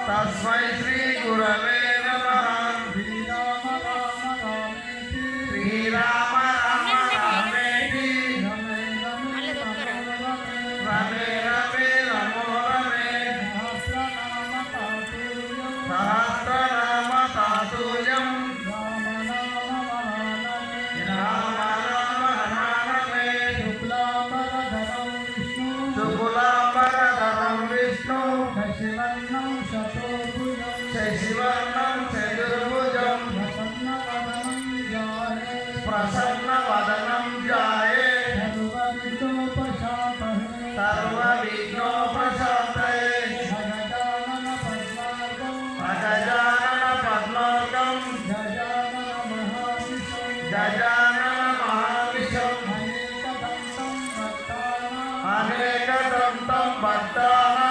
तस्मै श्री गुरवे नमः। श्रीराम राम रामेति रमे रमे रमो रमे सहस्रनाम तातुल्यं राम राम नमामि। शुक्लांबरधरं विष्णु शशिवर्णं चतुर्भुजं प्रसन्नवदनं ध्याये सर्वविघ्नोपशान्तये। अगजानन पद्मार्कं गजानन महाविशं अनेकदन्तं भक्तानां